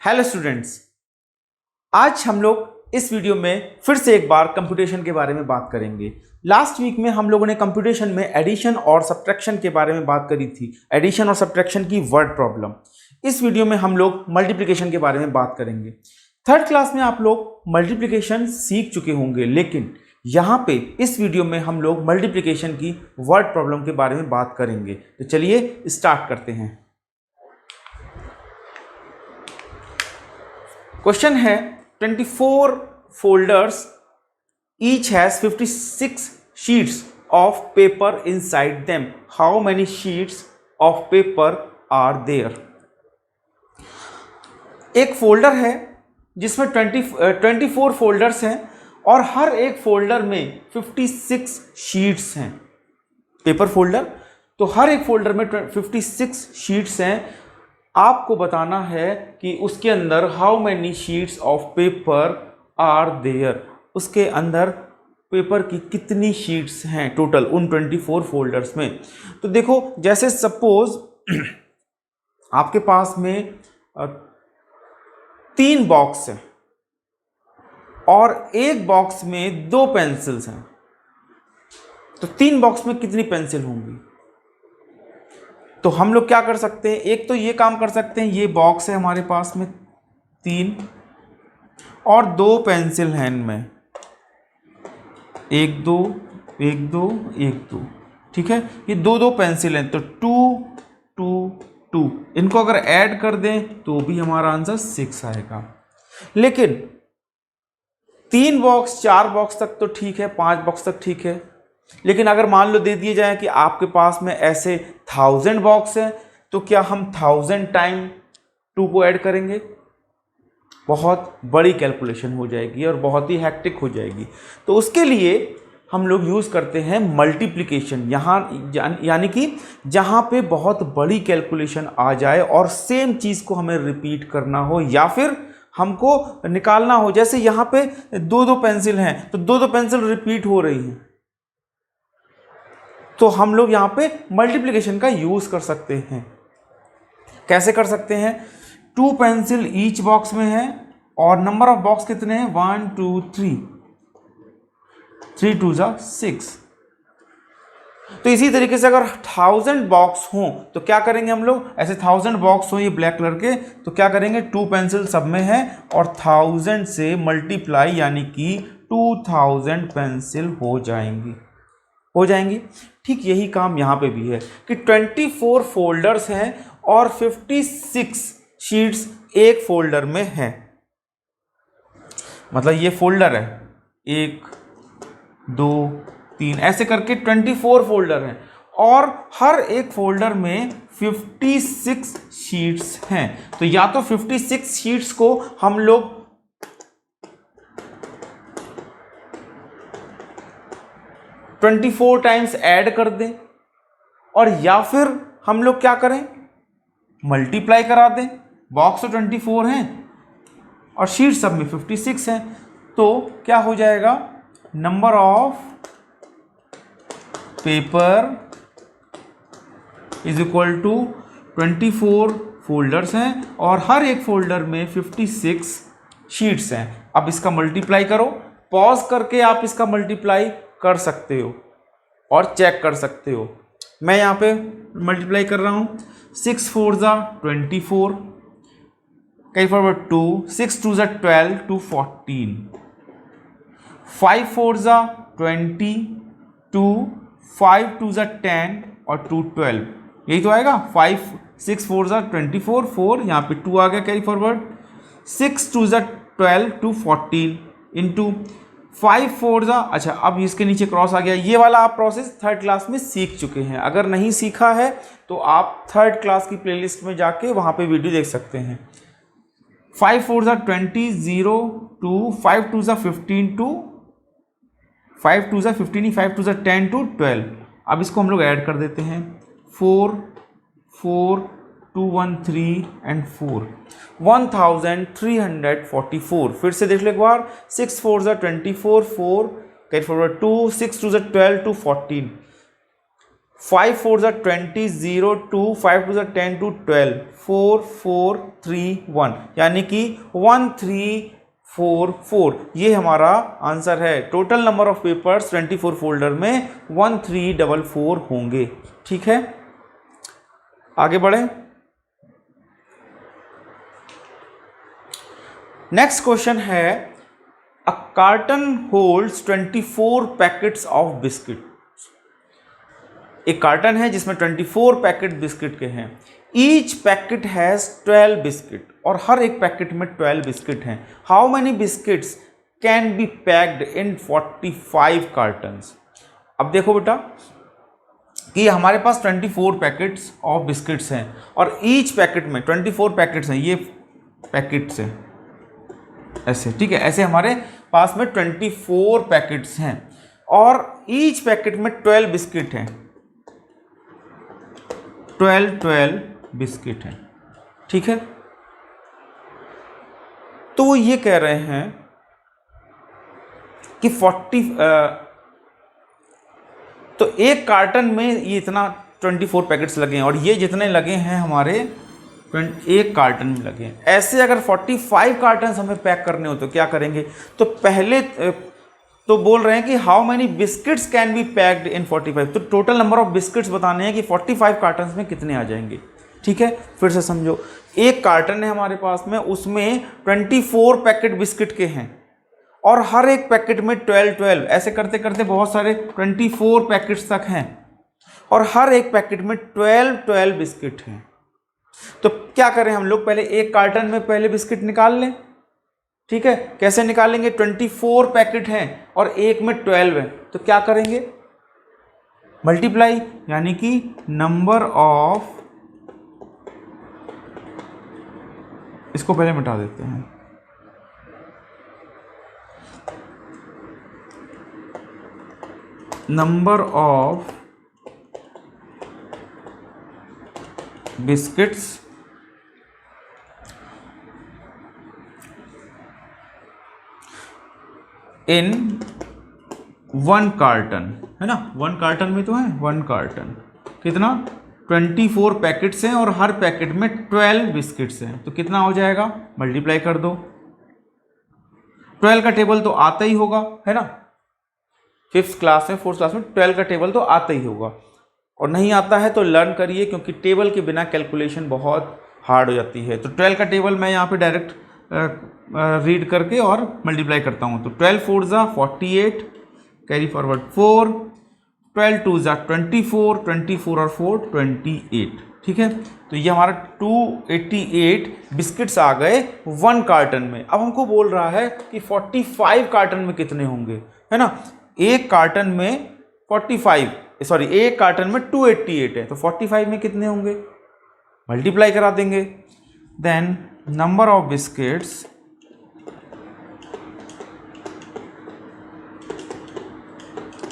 Hello students, आज हम लोग इस वीडियो में फिर से एक बार कंप्यूटेशन के बारे में बात करेंगे। लास्ट वीक में हम लोगों ने कंप्यूटेशन में एडिशन और सब्ट्रैक्शन के बारे में बात करी थी, एडिशन और सब्ट्रैक्शन की वर्ड प्रॉब्लम। इस वीडियो में हम लोग मल्टीप्लिकेशन के बारे में बात करेंगे। थर्ड क्लास में आप लोग मल्टीप्लिकेशन सीख चुके होंगे, लेकिन यहाँ पे इस वीडियो में हम लोग मल्टीप्लिकेशन की वर्ड प्रॉब्लम के बारे में बात करेंगे। तो चलिए स्टार्ट करते हैं। क्वेश्चन है 24 folders, each has 56 sheets of paper inside them. How many sheets of paper are there? एक फोल्डर है जिसमें 24 फोल्डर्स हैं और हर एक फोल्डर में 56 शीट्स हैं। पेपर फोल्डर, तो हर एक फोल्डर में 56 शीट्स हैं। आपको बताना है कि उसके अंदर how many sheets of paper are there, उसके अंदर पेपर की कितनी शीट्स हैं टोटल उन 24 फोल्डर्स में। तो देखो, जैसे सपोज आपके पास में 3 बॉक्स हैं और एक बॉक्स में 2 पेंसिल्स हैं, तो 3 बॉक्स में कितनी पेंसिल होंगी? तो हम लोग क्या कर सकते हैं, एक तो ये काम कर सकते हैं, ये बॉक्स है हमारे पास में 3 और 2 पेंसिल हैं इनमें, 1 2 1 2 1 2, ठीक है। ये 2 पेंसिल हैं, तो 2 2 2, इनको अगर ऐड कर दें तो भी हमारा आंसर 6 आएगा। लेकिन 3 बॉक्स 4 बॉक्स तक तो ठीक है, 5 बॉक्स तक ठीक है, लेकिन अगर मान लो दे दिए जाए कि आपके पास में ऐसे 1000 बॉक्स हैं, तो क्या हम 1000 टाइम 2 को ऐड करेंगे? बहुत बड़ी कैलकुलेशन हो जाएगी और बहुत ही हैक्टिक हो जाएगी। तो उसके लिए हम लोग यूज़ करते हैं मल्टीप्लिकेशन, यहाँ यानी कि जहाँ पे बहुत बड़ी कैलकुलेशन आ जाए और सेम चीज़ को हमें रिपीट करना हो या फिर हमको निकालना हो। जैसे यहाँ पे 2 पेंसिल हैं, तो 2 पेंसिल रिपीट हो रही हैं, तो हम लोग यहाँ पे मल्टीप्लिकेशन का यूज़ कर सकते हैं। कैसे कर सकते हैं? 2 पेंसिल ईच बॉक्स में है और नंबर ऑफ बॉक्स कितने हैं? 1 2 3, 3 2 6। तो इसी तरीके से अगर 1000 बॉक्स हों तो क्या करेंगे हम लोग? ऐसे 1000 बॉक्स हों ये ब्लैक कलर के, तो क्या करेंगे? 2 पेंसिल सब में है और 1000 से मल्टीप्लाई, यानी कि 2000 पेंसिल हो जाएंगी। ठीक यही काम यहाँ पे भी है कि 24 फोल्डर्स हैं और 56 शीट्स एक फोल्डर में है। मतलब ये फोल्डर है 1 2 3, ऐसे करके 24 फोल्डर हैं और हर एक फोल्डर में 56 शीट्स हैं। तो या तो 56 शीट्स को हम लोग 24 टाइम्स ऐड कर दें और या फिर हम लोग क्या करें? मल्टीप्लाई करा दें। बॉक्स तो 24 हैं और शीट सब में 56 हैं, तो क्या हो जाएगा? Number of paper is equal to 24 folders हैं और हर एक फोल्डर में 56 शीट्स हैं। अब इसका मल्टीप्लाई करो, पॉज करके आप इसका मल्टीप्लाई कर सकते हो और चेक कर सकते हो। मैं यहाँ पे मल्टीप्लाई कर रहा हूँ। 6 4 24, कई फॉरवर्ड 2, 6 2 12 2 14, 5 4 20 2, 5 2 10 और 2 12, यही तो आएगा। 5 6 4 24 4, यहाँ पे 2 आ गया कैरी फॉरवर्ड। 6 2 12 2 14 इंटू 5 4 अच्छा, अब इसके नीचे क्रॉस आ गया। ये वाला आप प्रोसेस थर्ड क्लास में सीख चुके हैं। अगर नहीं सीखा है तो आप थर्ड क्लास की प्लेलिस्ट में जाके वहाँ पे वीडियो देख सकते हैं। 5 4 20 0 2, 5 2 15 2, 5 2 15, 5 2 10 2 12। अब इसको हम लोग ऐड कर देते हैं। 4 4 2 1 3 एंड 4, 1344। फिर से देख लो एक बार। 6 4 24 4, कैरी फॉरवर्ड 2, 6 2 12 2 14, 5 4 ज़ा 20, 0 2, 5 2 ज़ा 10 2 12, 4 4 3 1, यानी कि 1 3 4 4 ये हमारा आंसर है। Total number of papers 24 folder में 1344 होंगे। ठीक है, आगे बढ़े। नेक्स्ट क्वेश्चन है, a carton holds 24 packets of biscuit. एक कार्टन है जिसमें 24 पैकेट बिस्किट के हैं। ईच पैकेट हैज 12 बिस्किट, और हर एक पैकेट में 12 बिस्किट हैं। How many biscuits can be packed in 45 cottons. अब देखो बेटा कि हमारे पास 24 पैकेट्स ऑफ बिस्किट्स हैं, और ईच पैकेट में 24 पैकेट्स हैं, ये पैकेट्स हैं ऐसे, ठीक है, ऐसे हमारे पास में 24 पैकेट्स हैं, और ईच पैकेट में 12 बिस्किट हैं, 12 बिस्किट हैं। ठीक है, तो वो ये कह रहे हैं कि 40 तो एक कार्टन में ये इतना 24 पैकेट्स लगे हैं, और ये जितने लगे हैं हमारे एक कार्टन में लगे हैं। ऐसे अगर 45 कार्टन हमें पैक करने हो तो क्या करेंगे। तो पहले तो बोल रहे हैं कि how many biscuits can be packed in 45, तो टोटल नंबर ऑफ बिस्किट्स बताने हैं कि 45 कार्टन में कितने आ जाएंगे। ठीक है, फिर से समझो, एक कार्टन है हमारे पास में, उसमें 24 पैकेट बिस्किट के हैं, और हर एक पैकेट में 12 ऐसे करते करते बहुत सारे 24 पैकेट्स तक हैं, और हर एक पैकेट में 12 बिस्किट हैं। तो क्या करें हम लोग, पहले एक कार्टन में पहले बिस्किट निकाल लें। ठीक है, कैसे निकालेंगे, 24 पैकेट हैं और एक में 12 है, तो क्या करेंगे, मल्टीप्लाई, यानी कि नंबर ऑफ, इसको पहले मिटा देते हैं, number of biscuits in 1 carton, है ना, 1 कार्टन में तो है 1 कार्टन, कितना 24 पैकेट्स हैं, और हर पैकेट में 12 बिस्किट्स हैं, तो कितना हो जाएगा, मल्टीप्लाई कर दो। 12 का टेबल तो आता ही होगा, है ना, 5th क्लास में 4th क्लास में 12 का टेबल तो आता ही होगा, और नहीं आता है तो लर्न करिए, क्योंकि टेबल के बिना कैलकुलेशन बहुत हार्ड हो जाती है। तो 12 का टेबल मैं यहाँ पे डायरेक्ट रीड करके और मल्टीप्लाई करता हूँ। तो 12 4 ज़ा 48, कैरी फॉरवर्ड 4, 12 2 ज़ा 24, 24 और 4 28। ठीक है, तो ये हमारा 288 बिस्किट्स आ गए 1 कार्टन में। अब हमको बोल रहा है कि 45 कार्टन में कितने होंगे, है ना, एक कार्टन में 45, सॉरी एक कार्टन में 288 है, तो 45 में कितने होंगे, मल्टीप्लाई करा देंगे। Then number of biscuits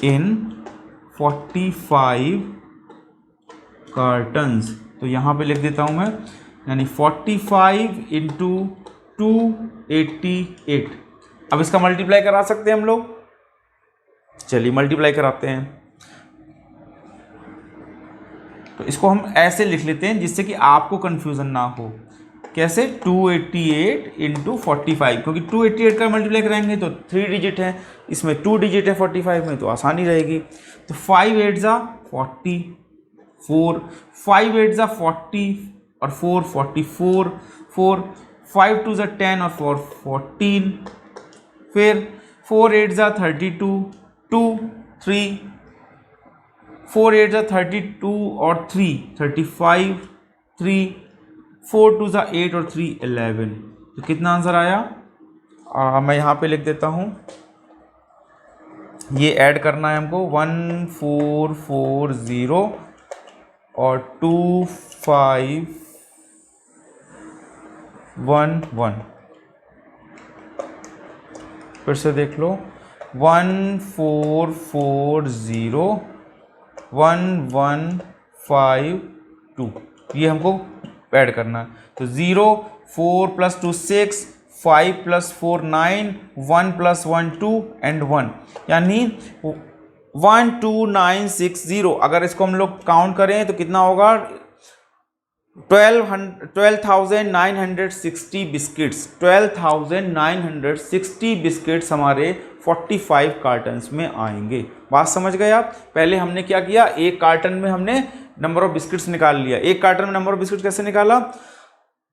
in 45 cartons, तो यहाँ पे लिख देता हूँ मैं, यानी 45 इंटू 288। अब इसका मल्टीप्लाई करा सकते हैं हम लोग, चलिए मल्टीप्लाई कराते हैं। तो इसको हम ऐसे लिख लेते हैं जिससे कि आपको कंफ्यूजन ना हो। कैसे, 288 इंटू 45, क्योंकि 288 का मल्टीप्लाई कराएंगे तो 3 डिजिट है, इसमें 2 डिजिट है 45 में, तो आसानी रहेगी। तो 5 8 ज़ा 44, 5 8 ज़ा 40 और 4 44, 4 5 2 ज़ा 10 और 4 14, फिर 4 8 ज़ा 32, 2 3, 4 8 ज़ा 32 और 3 35, 3 4 2 ज़ा 8 और 3 11। तो कितना आंसर आया, मैं यहाँ पे लिख देता हूँ, ये ऐड करना है हमको 1440 और 2511। फिर से देख लो, 1440 1152, ये हमको ऐड करना है। तो 0 4 + 2 6, 5 + 4 9, 1 + 1 2 एंड 1, यानी 12960। अगर इसको हम लोग काउंट करें तो कितना होगा, 12,960 बिस्किट्स, 12,960 बिस्किट्स हमारे 45 कार्टन्स में आएंगे। बात समझ गए आप। पहले हमने क्या किया, एक कार्टन में हमने नंबर ऑफ बिस्किट्स निकाल लिया। एक कार्टन में नंबर ऑफ बिस्किट्स कैसे निकाला,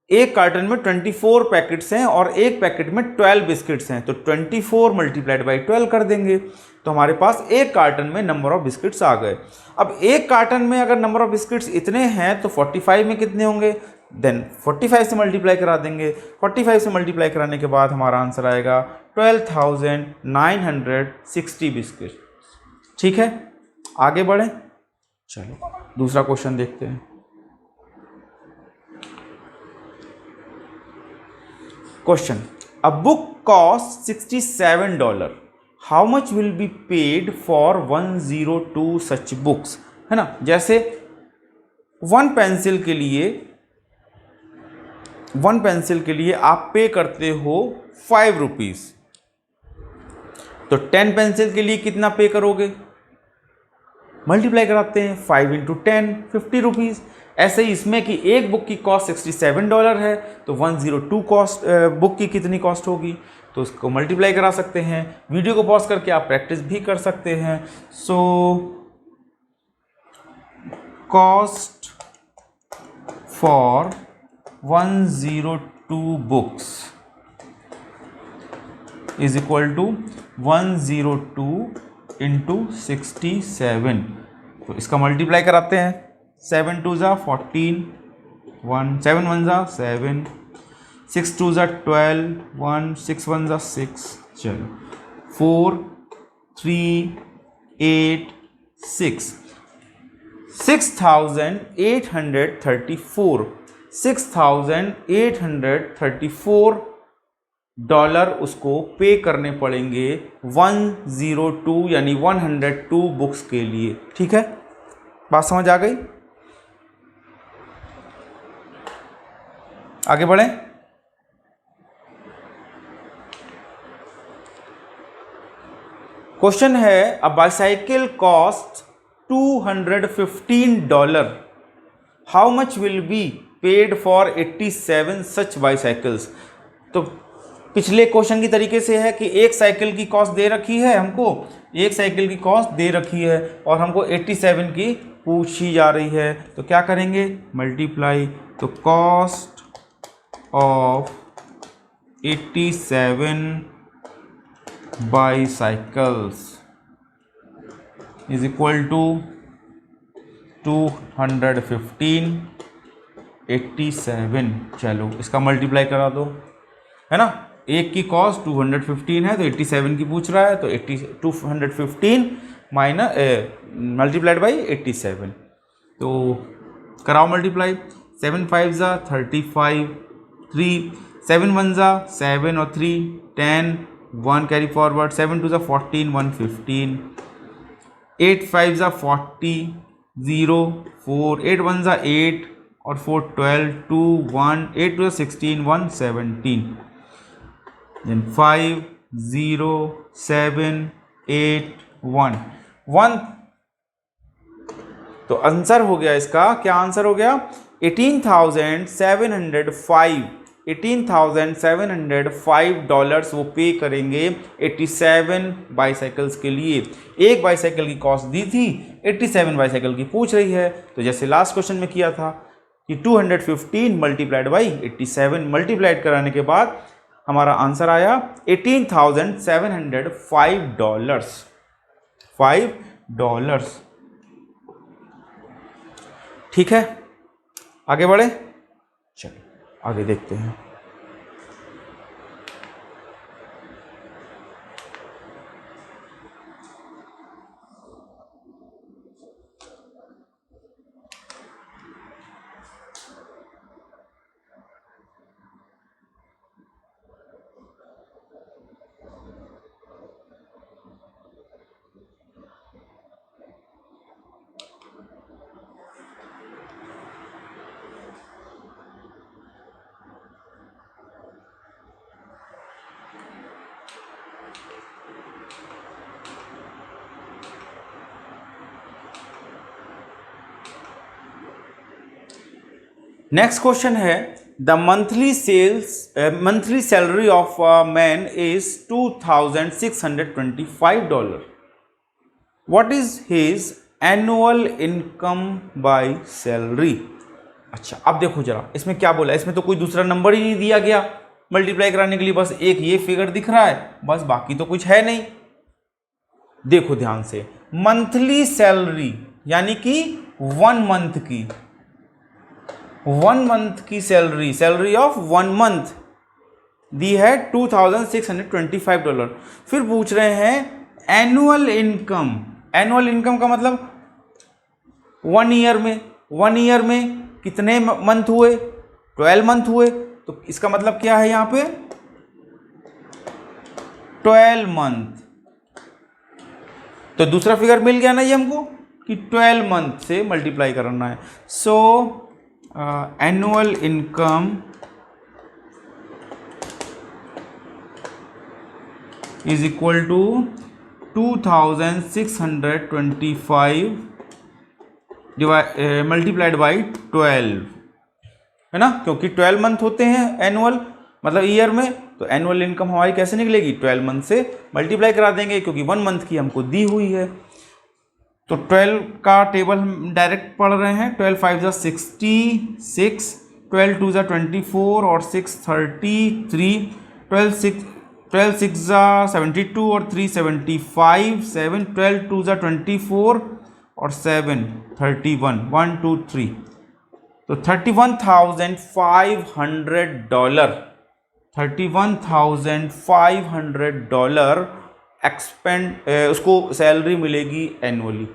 एक कार्टन में 24 पैकेट्स हैं और एक पैकेट में 12 बिस्किट्स हैं, तो 24 मल्टीप्लाइड बाई 12 कर देंगे, तो हमारे पास एक कार्टन में नंबर ऑफ बिस्किट्स आ गए। अब एक कार्टन में अगर नंबर ऑफ बिस्किट्स इतने हैं तो 45 में कितने होंगे, देन 45 से मल्टीप्लाई करा देंगे। 45 से मल्टीप्लाई कराने के बाद हमारा आंसर आएगा 12,960 बिस्किट। ठीक है, आगे बढ़ें। चलो दूसरा क्वेश्चन देखते हैं। Question, a book cost $67, how much will be paid for 102 such books, है ना। जैसे वन पेंसिल के लिए आप पे करते हो 5 रुपीज, तो 10 पेंसिल के लिए कितना पे करोगे, मल्टीप्लाई कराते हैं, 5 इंटू 10 50 रुपीज़। ऐसे ही इसमें कि एक बुक की कॉस्ट $67 है, तो 102 कॉस्ट बुक की कितनी कॉस्ट होगी, तो उसको मल्टीप्लाई करा सकते हैं। वीडियो को पॉज करके आप प्रैक्टिस भी कर सकते हैं। So cost for 102 books is equal to 102 into 67, तो इसका मल्टीप्लाई कराते हैं। 7 2 ज़ा 14, 7 1 ज़ा 7, 6 2 ज़ा 12, 6 1 ज़ा 6, चलो 4 3 8 6, 6,834 डॉलर उसको पे करने पड़ेंगे 102 यानी 102 बुक्स के लिए। ठीक है, बात समझ आ गई। आगे बढ़ें। क्वेश्चन है, अ bicycle cost $215, how much will be paid for 87 such bicycles. तो पिछले क्वेश्चन की तरीके से है कि एक साइकिल की कॉस्ट दे रखी है, हमको एक साइकिल की कॉस्ट दे रखी है और हमको 87 की पूछी जा रही है, तो क्या करेंगे, मल्टीप्लाई। तो cost of 87 bicycles is equal to 215 87। चलो इसका मल्टीप्लाई करा दो, है ना। एक की कॉस्ट 215 है तो 87 की पूछ रहा है, तो 215 माइनस मल्टीप्लाइड बाई 87, तो कराओ मल्टीप्लाई। 7 5 ज़ा 35, 3 7 1 ज़ा 7 और 3 10, 1 कैरी फॉरवर्ड, 7 2 ज़ा 14, 1 15, 8 5 ज़ा 40, 0 4, 8 1 ज़ा 8 और 4 12, 2 1, 8 2 ज़ा 16, 1 17, then 5 0 7 8 1 1। तो आंसर हो गया इसका, क्या आंसर हो गया, 18,705 डॉलर्स वो पे करेंगे 87 बाइसाइकिल्स के लिए। एक बाइसाइकिल की कॉस्ट दी थी, 87 बाइसाइकिल की पूछ रही है, तो जैसे लास्ट क्वेश्चन में किया था कि 215 मल्टीप्लाइड बाई 87, मल्टीप्लाइड कराने के बाद हमारा आंसर आया 18,705 डॉलर्स, $5। ठीक है, आगे बढ़े। चलो आगे देखते हैं। नेक्स्ट क्वेश्चन है the monthly salary of a man is $2,625. What is his annual income by salary. अच्छा अब देखो जरा इसमें क्या बोला, इसमें तो कोई दूसरा नंबर ही नहीं दिया गया मल्टीप्लाई कराने के लिए, बस एक ये फिगर दिख रहा है, बस बाकी तो कुछ है नहीं। देखो ध्यान से, मंथली सैलरी यानी कि 1 मंथ की सैलरी ऑफ 1 मंथ दी है $2,625। फिर पूछ रहे हैं एनुअल इनकम का मतलब 1 ईयर में कितने मंथ हुए, 12 मंथ हुए, तो इसका मतलब क्या है यहां पे 12 मंथ। तो दूसरा फिगर मिल गया ना ये हमको कि 12 मंथ से मल्टीप्लाई करना है। So annual income is equal to 2,625 multiplied by 12, है ना, क्योंकि 12 मंथ होते हैं एनुअल मतलब ईयर में, तो एनुअल इनकम हमारी कैसे निकलेगी 12 मंथ से मल्टीप्लाई करा देंगे क्योंकि 1 मंथ की हमको दी हुई है। तो 12 का टेबल हम डायरेक्ट पढ़ रहे हैं, 12 5 जा 66, 12 2 जा 24 और 6 33, 12 6 जा 72 और 3 75, 7 12 2 जा 24 और 7 31 1 2 3, तो $31,500 उसको सैलरी मिलेगी एनुअली।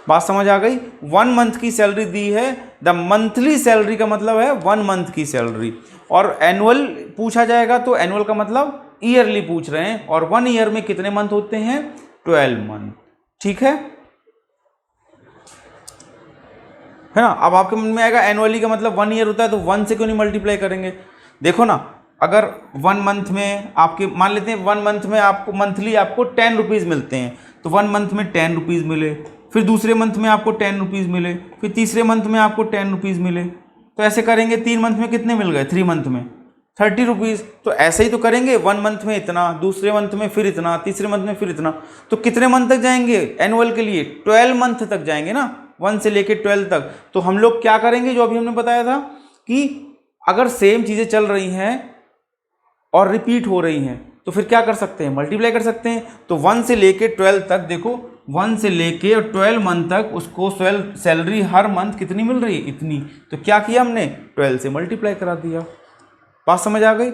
बात समझ आ गई। 1 मंथ की सैलरी दी है, द मंथली सैलरी का मतलब है 1 मंथ की सैलरी, और एनुअल पूछा जाएगा तो एनुअल का मतलब ईयरली पूछ रहे हैं, और 1 ईयर में कितने मंथ होते हैं 12 मंथ। ठीक है ना। अब आपके मन में आएगा एनुअली का मतलब 1 ईयर होता है तो 1 से क्यों नहीं मल्टीप्लाई करेंगे। देखो ना, अगर 1 मंथ में आपके मान लेते हैं 1 मंथ में आपको मंथली आपको 10 रुपीज़ मिलते हैं, तो 1 मंथ में 10 रुपीज़ मिले, फिर दूसरे मंथ में आपको 10 रुपीज़ मिले, फिर तीसरे मंथ में आपको 10 रुपीज़ मिले, तो ऐसे करेंगे 3 मंथ में कितने मिल गए, 3 मंथ में 30 रुपीज़। तो ऐसे ही तो करेंगे, 1 मंथ में इतना, दूसरे मंथ में फिर इतना, तीसरे मंथ में फिर इतना, तो कितने मंथ तक जाएंगे एनुअल के लिए 12 मंथ तक जाएंगे ना, 1 से लेके 12 तक। तो हम लोग क्या करेंगे, जो अभी हमने बताया था कि अगर सेम चीज़ें चल रही हैं और रिपीट हो रही हैं तो फिर क्या कर सकते हैं, मल्टीप्लाई कर सकते हैं। तो 1 से लेके 12 तक, देखो 1 से लेके 12 मंथ तक उसको सैलरी हर मंथ कितनी मिल रही है, इतनी। तो क्या किया हमने, 12 से मल्टीप्लाई करा दिया। बात समझ आ गई।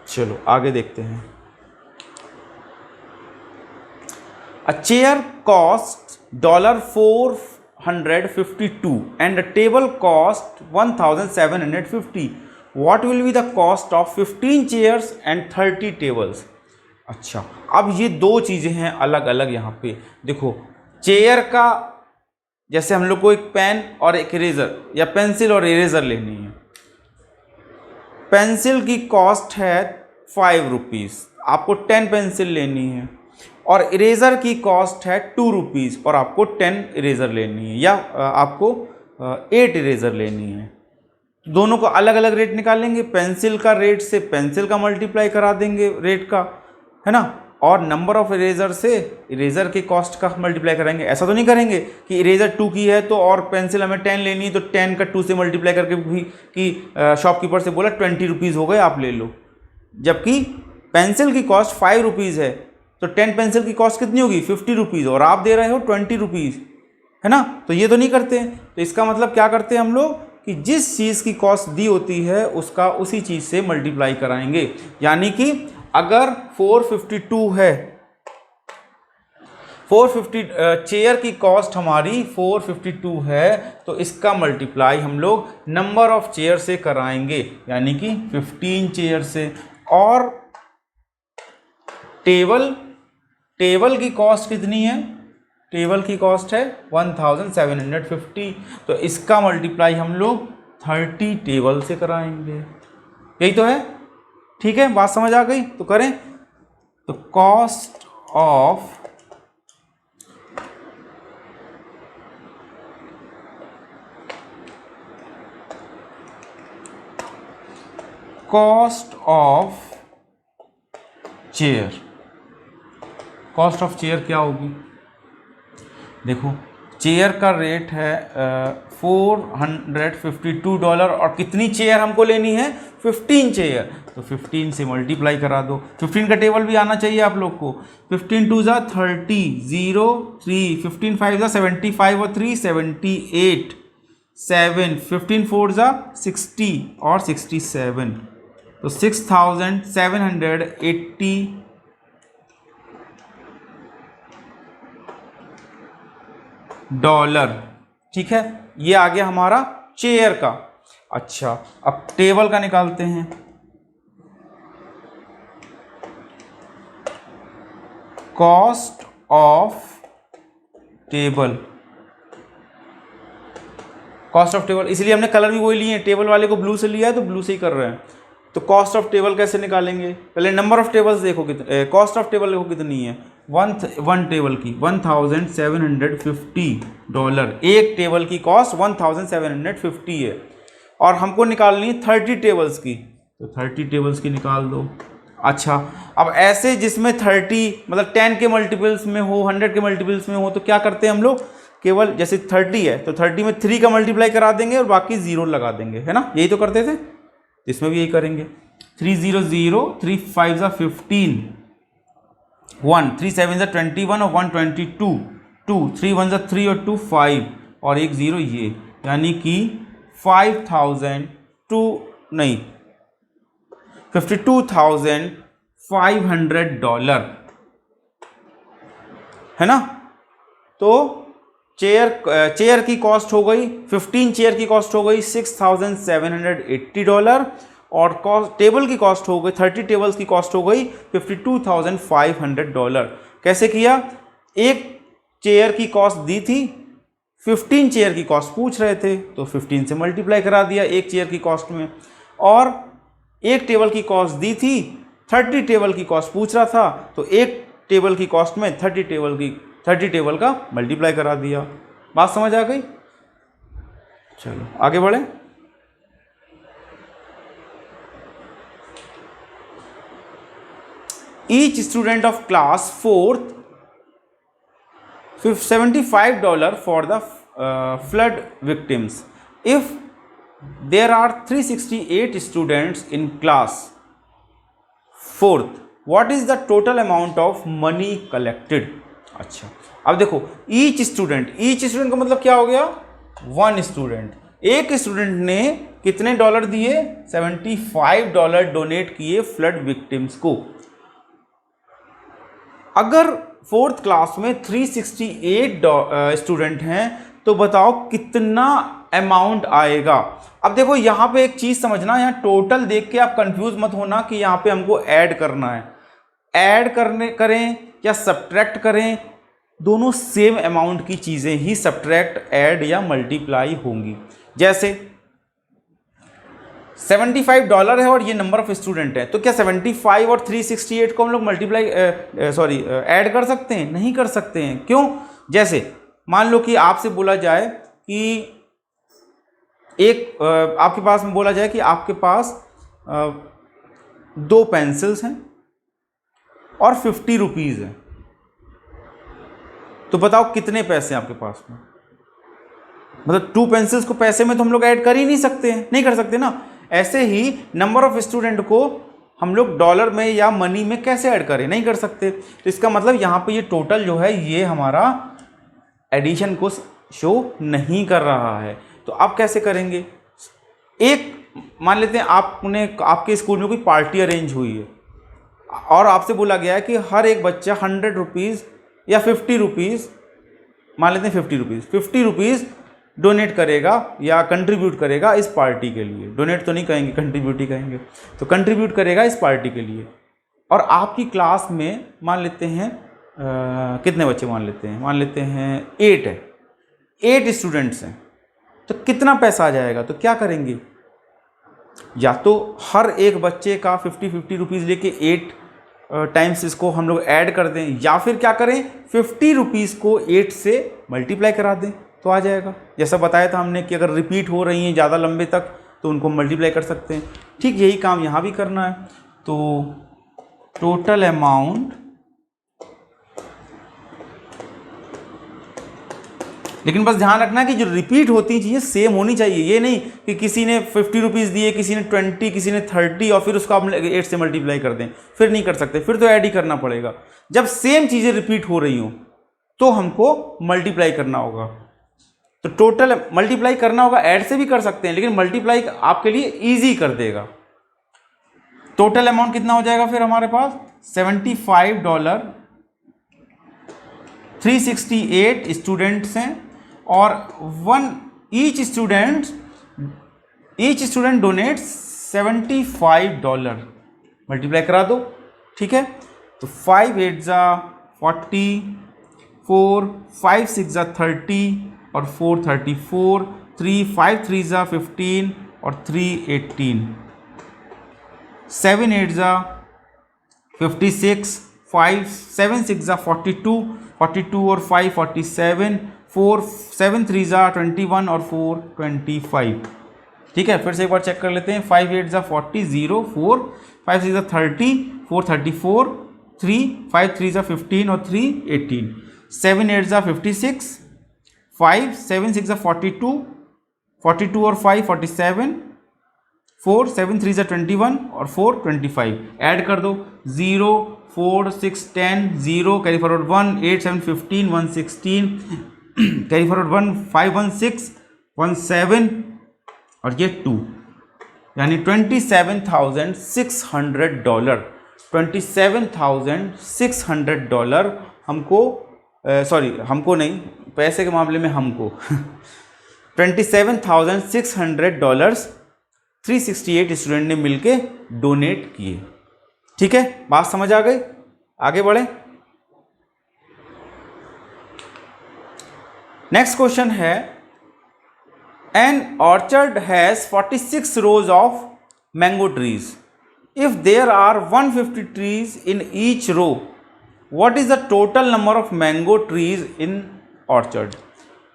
चलो आगे देखते हैं। A chair cost $452 and a table cost 1,750. What will be the cost of 15 chairs and 30 tables? अच्छा, अब ये दो चीज़ें हैं अलग अलग। यहाँ पे देखो, चेयर का जैसे हम लोग को एक पेन और एक इरेजर या पेंसिल और इरेजर लेनी है, पेंसिल की कॉस्ट है 5 रुपीज़, आपको 10 पेंसिल लेनी है, और इरेज़र की कॉस्ट है 2 रुपीज़ और आपको 10 इरेज़र लेनी है, या आपको 8 इरेज़र लेनी है। दोनों को अलग अलग रेट निकालेंगे, पेंसिल का रेट से पेंसिल का मल्टीप्लाई करा देंगे रेट का, है ना, और नंबर ऑफ इरेज़र से इरेज़र के कॉस्ट का मल्टीप्लाई करेंगे। ऐसा तो नहीं करेंगे कि इरेज़र 2 की है तो और पेंसिल हमें 10 लेनी है तो 10 का 2 से मल्टीप्लाई करके भी कि शॉपकीपर से बोला 20 रुपीज़ हो गए आप ले लो, जबकि पेंसिल की कॉस्ट 5 रुपीज़ है तो 10 पेंसिल की कॉस्ट कितनी होगी 50 रुपीज़, और आप दे रहे हो 20 रुपीज़, है ना। तो ये तो नहीं करते। तो इसका मतलब क्या करते हैं हम लोग कि जिस चीज़ की कॉस्ट दी होती है उसका उसी चीज़ से मल्टीप्लाई कराएंगे। यानी कि अगर 452 है, 450 चेयर की कॉस्ट हमारी 452 है, तो इसका मल्टीप्लाई हम लोग नंबर ऑफ चेयर से कराएंगे, यानी कि 15 चेयर से। और टेबल की कॉस्ट कितनी है, टेबल की कॉस्ट है 1750, तो इसका मल्टीप्लाई हम लोग 30 टेबल से कराएंगे। यही तो है। ठीक है, बात समझ आ गई। तो करें, तो cost of cost of chair. Cost of chair क्या होगी? देखो चेयर का रेट है $452 और कितनी चेयर हमको लेनी है? 15 चेयर। तो 15 से मल्टीप्लाई करा दो। 15 का टेबल भी आना चाहिए आप लोग को। 15 2 ज़ा 30, 0 3, 15 5 ज़ा 75 और 3 78, 7, 15 4 ज़ा 60 और 67, तो $6,780। ठीक है, ये आ गया हमारा चेयर का। अच्छा, अब टेबल का निकालते हैं। Cost of table, cost of table, इसलिए हमने कलर भी वही लिए हैं। टेबल वाले को ब्लू से लिया है तो ब्लू से ही कर रहे हैं। तो कॉस्ट ऑफ टेबल कैसे निकालेंगे? पहले नंबर ऑफ टेबल्स देखो कितने, कॉस्ट ऑफ टेबल देखो कितनी है। वन टेबल की $1,750। एक टेबल की कॉस्ट 1,750 है और हमको निकालनी 30 टेबल्स की, तो 30 टेबल्स की निकाल दो। अच्छा, अब ऐसे जिसमें 30 मतलब 10 के मल्टीपल्स में हो, 100 के मल्टीपल्स में हो, तो क्या करते हैं हम लोग? केवल जैसे 30 है तो 30 में 3 का मल्टीप्लाई करा देंगे और बाकी 0 लगा देंगे, है ना? यही तो करते थे, इसमें भी यही करेंगे। 3 0 0, 3 5 ज़ा 15, 1 3 7 ज़ा 21 और 1 22, 2 3 1 ज़ा 3 और 2 5 और 1 0, ये यानी कि $52,500, है ना? तो चेयर की कॉस्ट हो गई, 15 चेयर की कॉस्ट हो गई $6,780 और टेबल की कॉस्ट हो गई, 30 टेबल्स की कॉस्ट हो गई $52,500। कैसे किया? एक चेयर की कॉस्ट दी थी, 15 चेयर की कॉस्ट पूछ रहे थे तो 15 से मल्टीप्लाई करा दिया एक चेयर की कॉस्ट में, और एक टेबल की कॉस्ट दी थी, 30 टेबल की कॉस्ट पूछ रहा था तो एक टेबल की कॉस्ट में 30 टेबल का मल्टीप्लाई करा दिया। बात समझ आ गई? चलो आगे बढ़े। Each student of class 4th $75 for the flood victims. If there are 368 students in class 4th, what is the total amount of money collected? अच्छा, अब देखो ईच स्टूडेंट का मतलब क्या हो गया? One student. एक स्टूडेंट ने कितने डॉलर दिए? $75 डोनेट किए फ्लड विक्टिम्स को। अगर 4th क्लास में 368 स्टूडेंट हैं तो बताओ कितना अमाउंट आएगा। अब देखो यहाँ पे एक चीज समझना, यहाँ टोटल देख के आप कंफ्यूज मत होना कि यहाँ पे हमको ऐड करना है। ऐड करें या सब्ट्रैक्ट करें, दोनों सेम अमाउंट की चीजें ही सब्ट्रैक्ट, ऐड या मल्टीप्लाई होंगी। जैसे $75 है और ये नंबर ऑफ स्टूडेंट है, तो क्या 75 और 368 को हम लोग ऐड कर सकते हैं? नहीं कर सकते हैं। क्यों? जैसे मान लो कि आपसे बोला जाए कि आपके पास में बोला जाए कि आपके पास 2 पेंसिल्स हैं और 50 रुपीज़ है, तो बताओ कितने पैसे हैं आपके पास में? मतलब 2 पेंसिल्स को पैसे में तो हम लोग ऐड कर ही नहीं सकते हैं, नहीं कर सकते ना। ऐसे ही नंबर ऑफ स्टूडेंट को हम लोग डॉलर में या मनी में कैसे ऐड करें? नहीं कर सकते। तो इसका मतलब यहाँ पे ये टोटल जो है ये हमारा एडिशन को शो नहीं कर रहा है। तो आप कैसे करेंगे? एक मान लेते हैं आपके स्कूल में कोई पार्टी अरेंज हुई है और आपसे बोला गया है कि हर एक बच्चा 100 रुपीज़ या 50 रुपीज़, मान लेते हैं 50 रुपीज़ डोनेट करेगा या कंट्रीब्यूट करेगा इस पार्टी के लिए। डोनेट तो नहीं कहेंगे, कंट्रीब्यूट ही कहेंगे। तो कंट्रीब्यूट करेगा इस पार्टी के लिए। और आपकी क्लास में मान लेते हैं कितने बच्चे मान लेते हैं 8 है, 8 स्टूडेंट्स हैं, तो कितना पैसा आ जाएगा? तो क्या करेंगे? या तो हर एक बच्चे का 50 रुपीज़ लेके 8 टाइम्स इसको हम लोग ऐड कर दें, या फिर क्या करें 50 रुपीज़ को 8 से मल्टीप्लाई करा दें तो आ जाएगा। जैसा बताया था हमने कि अगर रिपीट हो रही हैं ज़्यादा लंबे तक तो उनको मल्टीप्लाई कर सकते हैं। ठीक यही काम यहाँ भी करना है। तो टोटल अमाउंट, लेकिन बस ध्यान रखना कि जो रिपीट होती हैं चीज़ें सेम होनी चाहिए। ये नहीं कि किसी ने 50 रुपीज़ दिए, किसी ने 20, किसी ने 30 और फिर उसको आप 8 से मल्टीप्लाई कर दें, फिर नहीं कर सकते, फिर तो ऐड ही करना पड़ेगा। जब सेम चीज़ें रिपीट हो रही हों तो हमको मल्टीप्लाई करना होगा। तो टोटल मल्टीप्लाई करना होगा, ऐड से भी कर सकते हैं, लेकिन मल्टीप्लाई आपके लिए ईजी कर देगा। टोटल अमाउंट कितना हो जाएगा फिर हमारे पास? $75, 368 स्टूडेंट्स हैं और ईच स्टूडेंट डोनेट्स $75। मल्टीप्लाई करा दो, ठीक है। तो 5 8 जा 40, 4 5 6 जा 30 और 4 34, 3 5 3 जा 15 और 3 18, 7 8 जा 56, 5 7 6 जा 42, 42 और 5 47, 4 7 3 जा 21 और 4 25। ठीक है, फिर से एक बार चेक कर लेते हैं। 5 8 जा 40, 0 4 5 6 जा 30, 4 34, 3 5 3 जा 15 और 3 18, 7 8 जा 56, 5 7 6 जा 42, 42 और 5 47, 4 7 3 जा 21 और 4 25। ऐड कर दो, 0 4 6 10, 0 कैरी फॉरवर्ड 1 8 7 15 1 16 कैरी फॉरवर्ड 1 5 1 6 1 7 और ये 2, यानी $27,600। $27,600 हमको, सॉरी हमको नहीं, पैसे के मामले में हमको $27,600 368 स्टूडेंट ने मिलके डोनेट किए। ठीक है, बात समझ आ गई? आगे बढ़े। नेक्स्ट क्वेश्चन है, an orchard has 46 rows of mango trees. If there are 150 trees in each row, what is the total number of mango trees in orchard.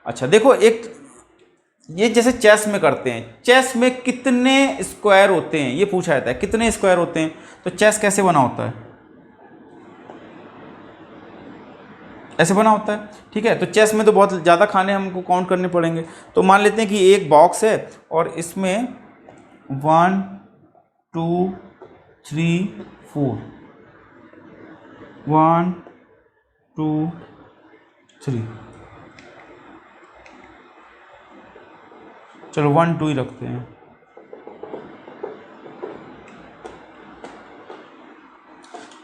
अच्छा देखो, एक ये जैसे चेस में करते हैं, चेस में कितने स्क्वायर होते हैं ये पूछा जाता है, कितने स्क्वायर होते हैं। तो चेस कैसे बना होता है? ऐसे बना होता है, ठीक है। तो चेस में तो बहुत ज़्यादा खाने हमको काउंट करने पड़ेंगे। तो मान लेते हैं कि एक बॉक्स है और इसमें 1 2 3 4, 1 2 3, चलो 1 2 ही रखते हैं।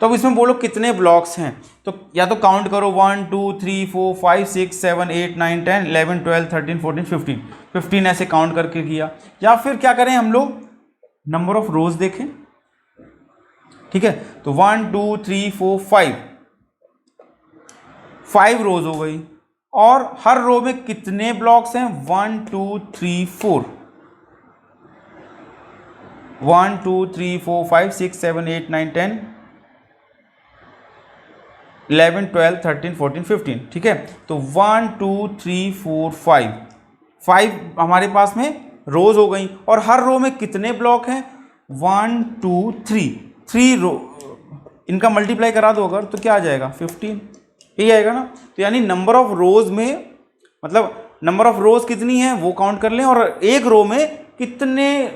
तो अब इसमें बोलो कितने ब्लॉक्स हैं। तो या तो काउंट करो 1 2 3 4 5 6 7 8 9 10 11 12 13 14 15, 15 ऐसे काउंट करके किया। या फिर क्या करें हम लोग, नंबर ऑफ रोज देखें। ठीक है, तो 1 2 3 4 5 रोज हो गई और हर रो में कितने ब्लॉक्स हैं? 1 2 3 4, 1 2 3 4 5 6 7 8 9 10 11 12 13 14 15। ठीक है, तो 1 2 3 4 5 हमारे पास में रोज हो गई और हर रो में कितने ब्लॉक हैं? 1 2 3 रो, इनका मल्टीप्लाई करा दो अगर, तो क्या आ जाएगा? 15, यही आएगा ना। तो यानी नंबर ऑफ रोज में, मतलब नंबर ऑफ रोज कितनी है वो काउंट कर लें और एक रो में कितने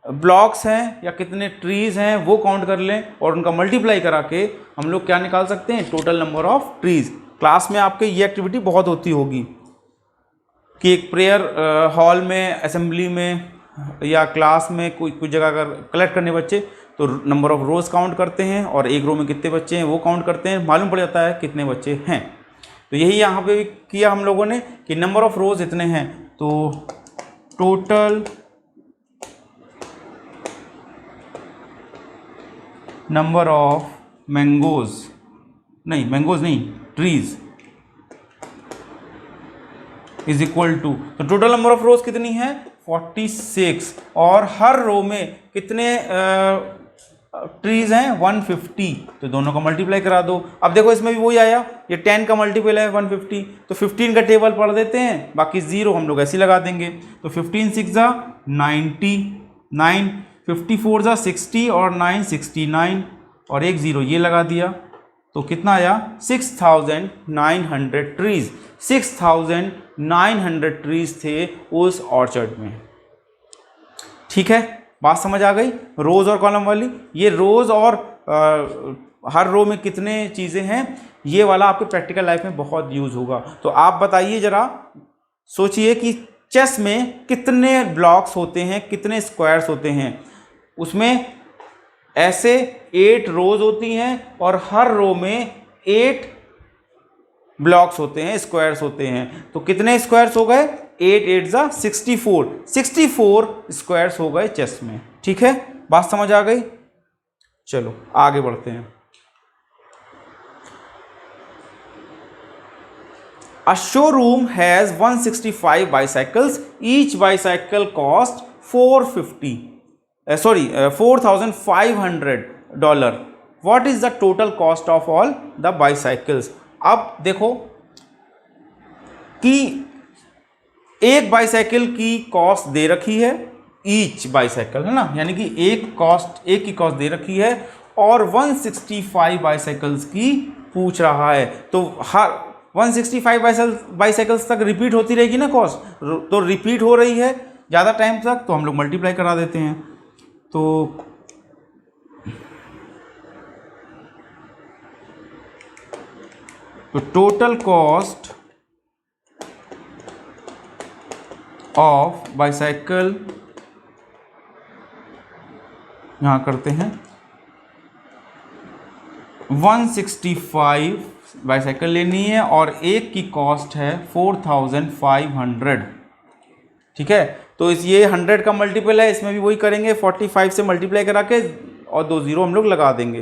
ब्लॉक्स हैं या कितने ट्रीज हैं वो काउंट कर लें और उनका मल्टीप्लाई करा के हम लोग क्या निकाल सकते हैं? Total number of trees. Class में आपके ये एक्टिविटी बहुत होती होगी कि एक प्रेयर हॉल में, असेंबली में या क्लास में कोई जगह अगर कलेक्ट करने बच्चे, तो नंबर ऑफ रोज काउंट करते हैं और एक रो में कितने बच्चे हैं वो काउंट करते हैं, मालूम पड़ जाता है कितने बच्चे हैं। तो यही यहाँ पे भी किया हम लोगों ने कि नंबर ऑफ रोज इतने हैं, तो टोटल नंबर ऑफ मैंगोज नहीं ट्रीज इज इक्वल टू, तो टोटल नंबर ऑफ रोज कितनी है? 46 और हर रो में कितने ट्रीज हैं 150, तो दोनों का मल्टीप्लाई करा दो। अब देखो इसमें भी वही आया, ये 10 का मल्टीपल है 150, तो 15 का टेबल पढ़ देते हैं, बाकी 0 हम लोग ऐसे ही लगा देंगे। तो 15 6 जा 90, 9 54 जा 60 और 9 69 और एक 0 ये लगा दिया, तो कितना आया 6900 ट्रीज। 6900 ट्रीज थे उस ऑर्चर्ड में। ठीक है, बात समझ आ गई। रोज और कॉलम वाली, ये रोज और हर रो में कितने चीज़ें हैं, ये वाला आपके प्रैक्टिकल लाइफ में बहुत यूज होगा। तो आप बताइए जरा, सोचिए कि चेस में कितने ब्लॉक्स होते हैं, कितने स्क्वायर्स होते हैं। उसमें ऐसे 8 रोज होती हैं और हर रो में 8 ब्लॉक्स होते हैं, स्क्वायर्स होते हैं। तो कितने स्क्वायर्स हो गए, 8 8 जा 64, 64 स्क्वायर्स हो गए चेस में। ठीक है, बात समझ आ गई। चलो आगे बढ़ते हैं। A showroom has 165 bicycles. Each bicycle cost $4,500. What is the total cost of all the bicycles? अब देखो कि एक बाईसाइकिल की कॉस्ट दे रखी है, ईच बाईसाइकिल है ना, यानी कि एक की कॉस्ट दे रखी है और 165 बाईसाइकिल्स की पूछ रहा है। तो हर 165 बाईसाइकिल्स तक रिपीट होती रहेगी ना कॉस्ट, तो रिपीट हो रही है ज़्यादा टाइम तक, तो हम लोग मल्टीप्लाई करा देते हैं। तो टोटल कॉस्ट ऑफ बाईसाइकिल, यहां करते हैं 165 बाईसाइकिल लेनी है और एक की कॉस्ट है 4500। ठीक है, तो इस ये 100 का मल्टीपल है, इसमें भी वही करेंगे, 45 से मल्टीप्लाई करा के और 2 0 हम लोग लगा देंगे।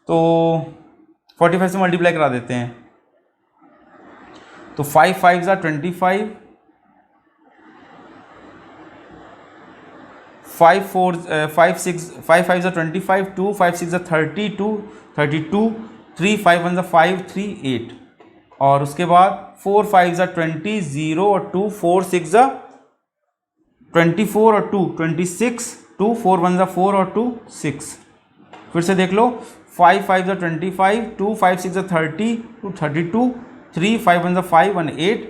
तो 45 से मल्टीप्लाई करा देते हैं, तो 5 5 जा 25, 5 5 5 जा 25, 2 5 6 जा 32, 3 5 1 जा 5 3 8 और उसके बाद 4 5 जा 20, 0 और 2 4 6 जा 24 और 2 26, 2 4 1 जा 4 और 2 6। फिर से देख लो, 5 5 जा 25, 2 5 6 जा 30, 2 32, 3 5 1 जा 5 1 8,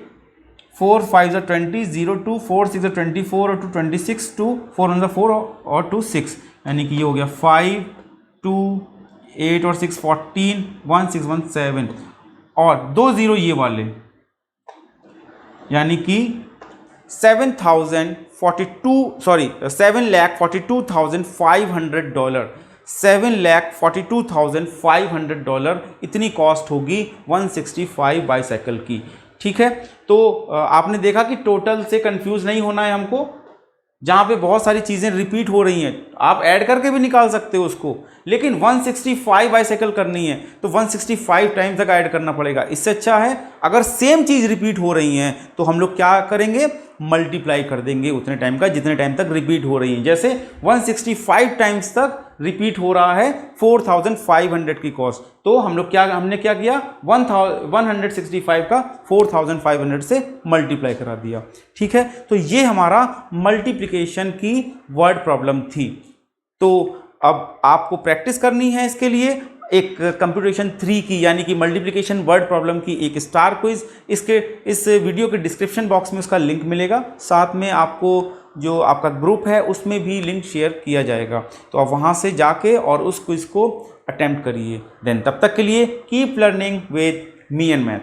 4 5 जा 20, 0 2 4 6 जा 24 और 2 26, 2 4 1 जा 4 और 2 6, यानी कि ये हो गया 5 2 8 और 6 14, 1 6 1 7 और 2 0 ये वाले, यानी कि 7,42,500 $7,42,500, $7,42,500 इतनी कॉस्ट होगी 165 बाईसाइकिल की। ठीक है, तो आपने देखा कि टोटल से कंफ्यूज नहीं होना है हमको, जहाँ पे बहुत सारी चीज़ें रिपीट हो रही हैं आप ऐड करके भी निकाल सकते हो उसको, लेकिन 165 बाईसाइकिल करनी है तो 165 टाइम्स तक ऐड करना पड़ेगा। इससे अच्छा है अगर सेम चीज़ रिपीट हो रही हैं तो हम लोग क्या करेंगे, मल्टीप्लाई कर देंगे उतने टाइम का जितने टाइम तक रिपीट हो रही हैं। जैसे 165 टाइम्स तक रिपीट हो रहा है 4500 की कॉस्ट, तो हमने क्या किया 165 का 4500 से मल्टीप्लाई करा दिया। ठीक है, तो ये हमारा मल्टीप्लिकेशन की वर्ड प्रॉब्लम थी। तो अब आपको प्रैक्टिस करनी है इसके लिए एक कंप्यूटेशन 3 की, यानी कि मल्टीप्लिकेशन वर्ड प्रॉब्लम की एक स्टार क्विज। इस वीडियो के डिस्क्रिप्शन बॉक्स में उसका लिंक मिलेगा, साथ में आपको जो आपका ग्रुप है उसमें भी लिंक शेयर किया जाएगा, तो आप वहाँ से जाके और उस क्विज को अटेम्प्ट करिए। देन तब तक के लिए keep learning with me and math.